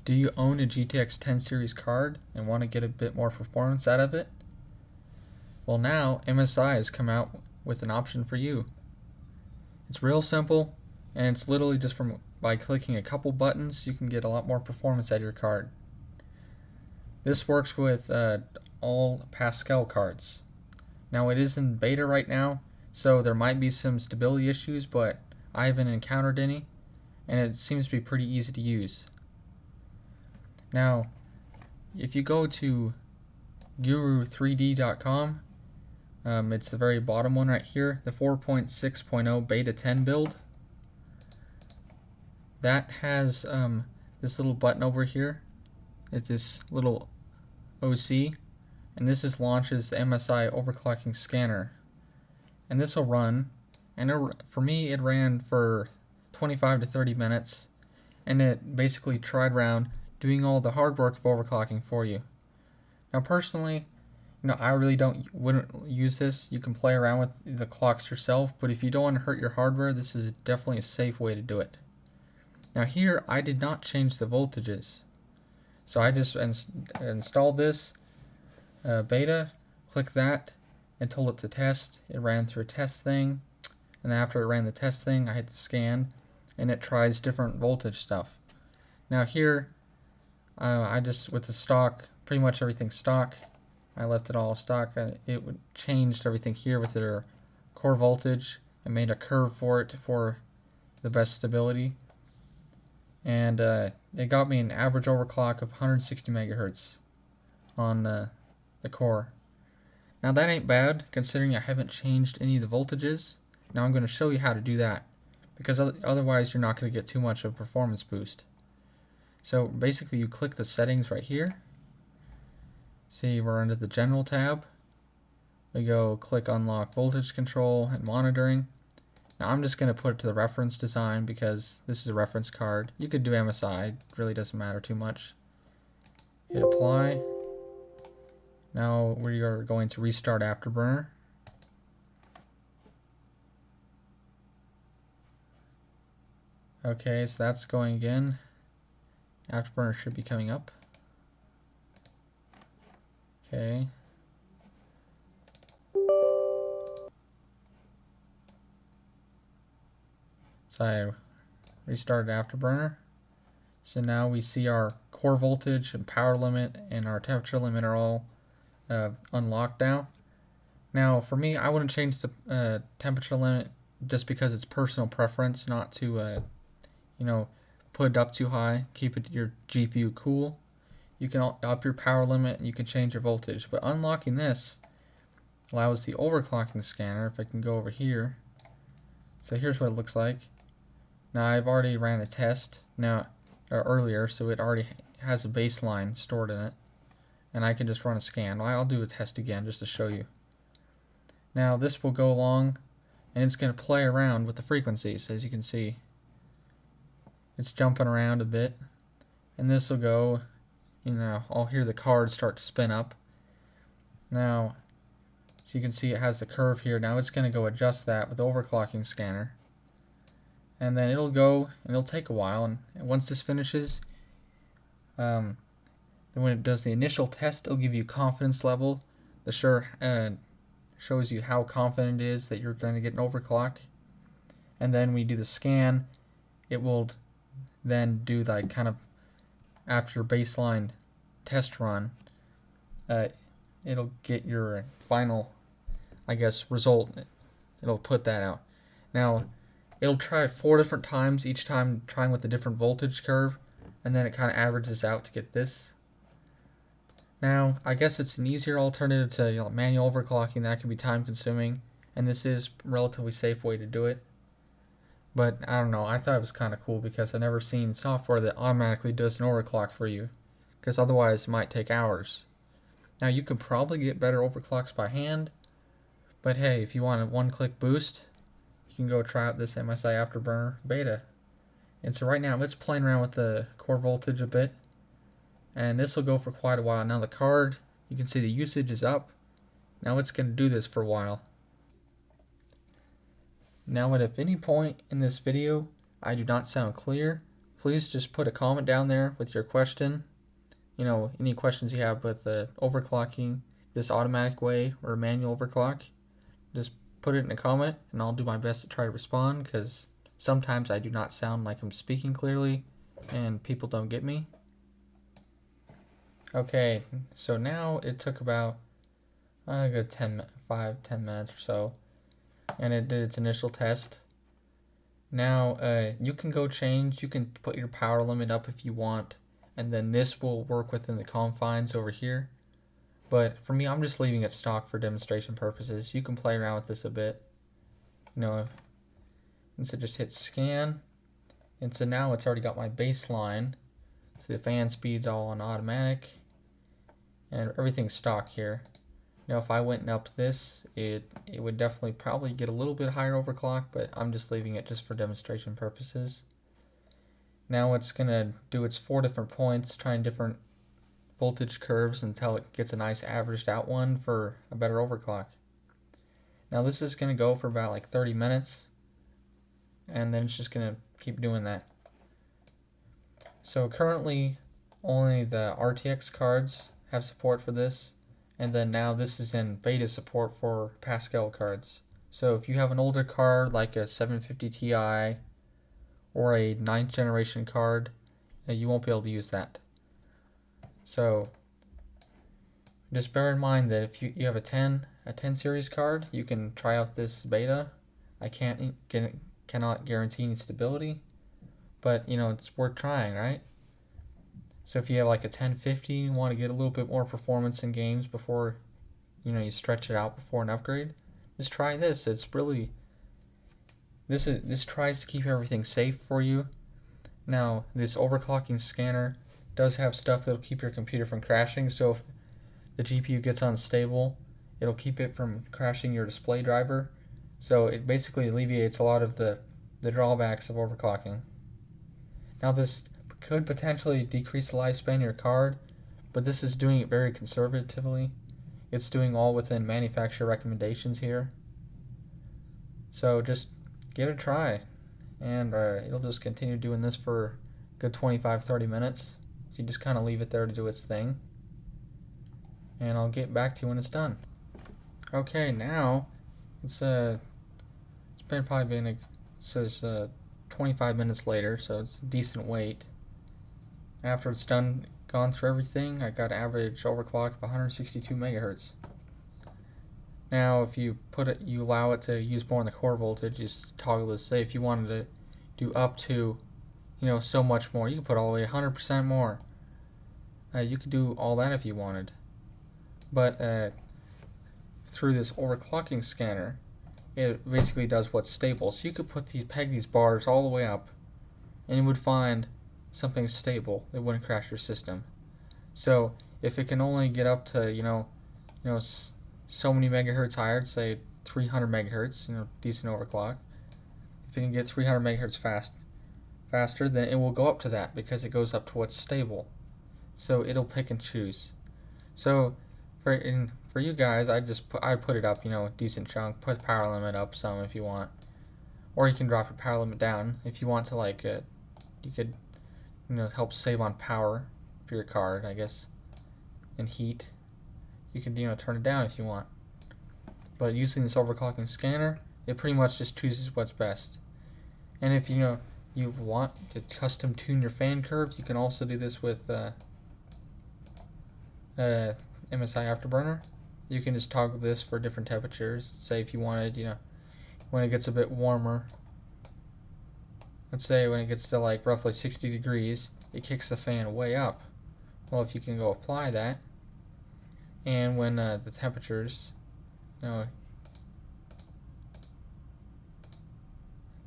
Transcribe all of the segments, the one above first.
Do you own a GTX 10 series card and want to get a bit more performance out of it? Well, now MSI has come out with an option for you. It's real simple, and it's literally just by clicking a couple buttons you can get a lot more performance out of your card. This works with all Pascal cards. Now it is in beta right now, so there might be some stability issues, but I haven't encountered any, and it seems to be pretty easy to use. Now, if you go to guru3d.com, it's the very bottom one right here, the 4.6.0 beta 10 build. That has this little button over here. It's this little OC, and this launches the MSI overclocking scanner. And this will run, and for me it ran for 25 to 30 minutes, and it basically tried around doing all the hard work of overclocking for you. Now personally, I really wouldn't use this. You can play around with the clocks yourself, but if you don't want to hurt your hardware, this is definitely a safe way to do it. Now here, I did not change the voltages. So I just installed this beta, click that, and told it to test. It ran through a test thing, and after it ran the test thing, I hit the scan, and it tries different voltage stuff. Now here, I just, with the stock, pretty much everything stock, I left it all stock. It changed everything here with their core voltage and made a curve for it for the best stability. And it got me an average overclock of 160 megahertz on the core. Now that ain't bad, considering I haven't changed any of the voltages. Now I'm going to show you how to do that, because otherwise you're not going to get too much of a performance boost. So basically you click the settings right here. See, we're under the general tab. We go click unlock voltage control and monitoring. Now I'm just going to put it to the reference design because this is a reference card. You could do MSI, it really doesn't matter too much. Hit apply. Now we are going to restart Afterburner. Okay, so that's going again. Afterburner should be coming up. Okay. So I restarted Afterburner. So now we see our core voltage and power limit and our temperature limit are all unlocked now. Now for me, I wouldn't change the temperature limit just because it's personal preference, not to put it up too high, keep your GPU cool. You can up your power limit and you can change your voltage, but unlocking this allows the overclocking scanner. If I can go over here, so here's what it looks like. Now I've already ran a test earlier, so it already has a baseline stored in it, and I can just run a scan. Well, I'll do a test again just to show you. Now this will go along, and it's going to play around with the frequencies. As you can see, it's jumping around a bit, and this will go. I'll hear the card start to spin up. Now, so you can see it has the curve here. Now it's going to go adjust that with the overclocking scanner. And then it'll go, and it'll take a while. And once this finishes, then when it does the initial test, it'll give you confidence level. The shows you how confident it is that you're going to get an overclock. And then when you do the scan, it will then do like kind of after baseline test run, it'll get your final, result. It'll put that out. Now, it'll try 4 different times, each time trying with a different voltage curve, and then it kind of averages out to get this. Now, I guess it's an easier alternative to manual overclocking. That can be time consuming, and this is a relatively safe way to do it. But I don't know, I thought it was kind of cool because I've never seen software that automatically does an overclock for you, because otherwise it might take hours. Now you could probably get better overclocks by hand, but hey, if you want a one-click boost, you can go try out this MSI Afterburner beta. And so right now it's playing around with the core voltage a bit, and this will go for quite a while. Now the card, you can see the usage is up. Now it's going to do this for a while. Now at any point in this video I do not sound clear, please just put a comment down there with your question. Any questions you have with overclocking this automatic way or manual overclock. Just put it in a comment and I'll do my best to try to respond, because sometimes I do not sound like I'm speaking clearly and people don't get me. Okay, so now it took about a good 10 minutes or so, and it did its initial test. Now you can go change, you can put your power limit up if you want, and then this will work within the confines over here. But for me, I'm just leaving it stock for demonstration purposes. You can play around with this a bit. And so just hit scan, and so now it's already got my baseline. So the fan speed's all on automatic, and everything's stock here. Now if I went up this, it would definitely probably get a little bit higher overclock, but I'm just leaving it just for demonstration purposes. Now it's gonna do its 4 different points, trying different voltage curves until it gets a nice averaged out one for a better overclock. Now this is gonna go for about like 30 minutes, and then it's just gonna keep doing that. So currently only the RTX cards have support for this, and then now this is in beta support for Pascal cards. So if you have an older card like a 750 Ti or a 9th generation card, you won't be able to use that. So just bear in mind that if you have a 10 series card, you can try out this beta. I cannot guarantee any stability, but it's worth trying, right? So if you have like a 1050, you want to get a little bit more performance in games before you stretch it out before an upgrade, just try this. It's really this tries to keep everything safe for you. Now this overclocking scanner does have stuff that'll keep your computer from crashing, so if the GPU gets unstable, it'll keep it from crashing your display driver. So it basically alleviates a lot of the drawbacks of overclocking. Now this could potentially decrease the lifespan of your card, but this is doing it very conservatively. It's doing all within manufacturer recommendations here. So just give it a try, and it'll just continue doing this for a good 25-30 minutes. So you just kind of leave it there to do its thing, and I'll get back to you when it's done. Okay, now it's it says 25 minutes later, so it's a decent wait. After it's gone through everything, I got average overclock of 162 megahertz. Now if you allow it to use more in the core voltage, just toggle this. Say if you wanted to do up to so much more, you can put all the way 100% more. You could do all that if you wanted, but through this overclocking scanner, it basically does what's stable. So you could peg these bars all the way up, and you would find something stable. It wouldn't crash your system. So if it can only get up to so many megahertz higher, say 300 megahertz, decent overclock. If it can get 300 megahertz faster, then it will go up to that because it goes up to what's stable. So it'll pick and choose. So for you guys, I'd put it up, a decent chunk. Put the power limit up some if you want, or you can drop your power limit down if you want to. You could help save on power for your card, I guess, and heat. You can turn it down if you want. But using this overclocking scanner, it pretty much just chooses what's best. And if you want to custom tune your fan curve, you can also do this with MSI Afterburner. You can just toggle this for different temperatures. Say if you wanted, when it gets a bit warmer, let's say when it gets to like roughly 60 degrees, it kicks the fan way up. Well, if you can go apply that, and when the temperatures,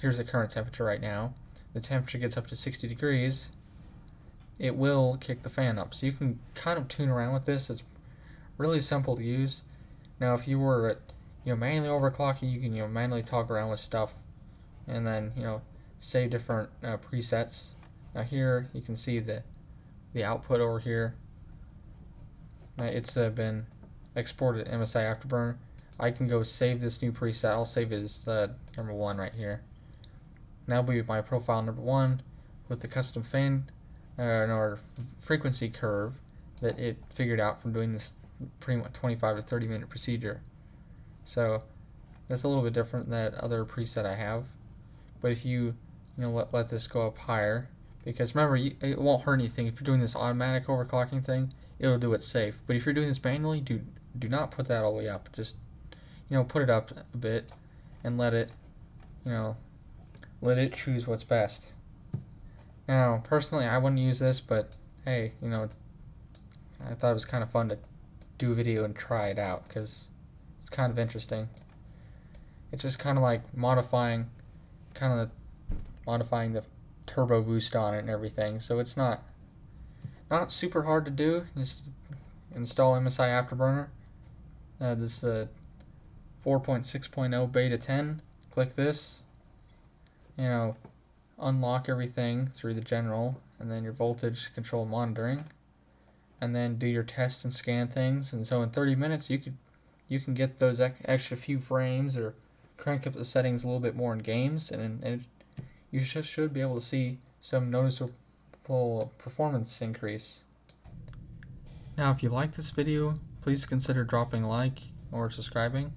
here's the current temperature right now, the temperature gets up to 60 degrees, it will kick the fan up. So you can kind of tune around with this. It's really simple to use. Now if you were manually overclocking, you can manually toggle around with stuff, and then save different presets. Now here you can see the output over here. It's been exported to MSI Afterburner. I can go save this new preset. I'll save it as number 1 right here. And that'll be my profile number 1 with the custom fan or frequency curve that it figured out from doing this pretty much 25 to 30 minute procedure. So that's a little bit different than that other preset I have. But if you let this go up higher, because remember, it won't hurt anything. If you're doing this automatic overclocking thing, it'll do it safe. But if you're doing this manually, do not put that all the way up. Just put it up a bit and let it choose what's best. Now, personally, I wouldn't use this, but hey, I thought it was kind of fun to do a video and try it out because it's kind of interesting. It's just kind of like modifying the turbo boost on it and everything. So it's not super hard to do. Just install MSI Afterburner. This is the 4.6.0 beta 10. Click this. Unlock everything through the general, and then your voltage control monitoring, and then do your test and scan things. And so in 30 minutes you can get those extra few frames or crank up the settings a little bit more in games, and you should be able to see some noticeable performance increase. Now, if you like this video, please consider dropping a like or subscribing.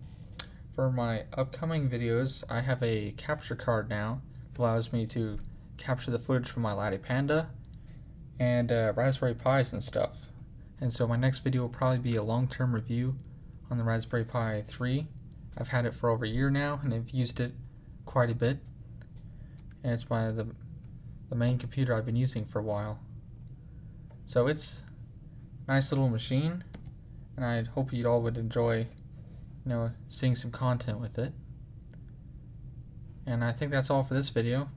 For my upcoming videos, I have a capture card now that allows me to capture the footage from my Laddie Panda and Raspberry Pis and stuff. And so my next video will probably be a long-term review on the Raspberry Pi 3. I've had it for over a year now, and I've used it quite a bit. And it's the main computer I've been using for a while. So it's a nice little machine, and I hope you all would enjoy seeing some content with it. And I think that's all for this video.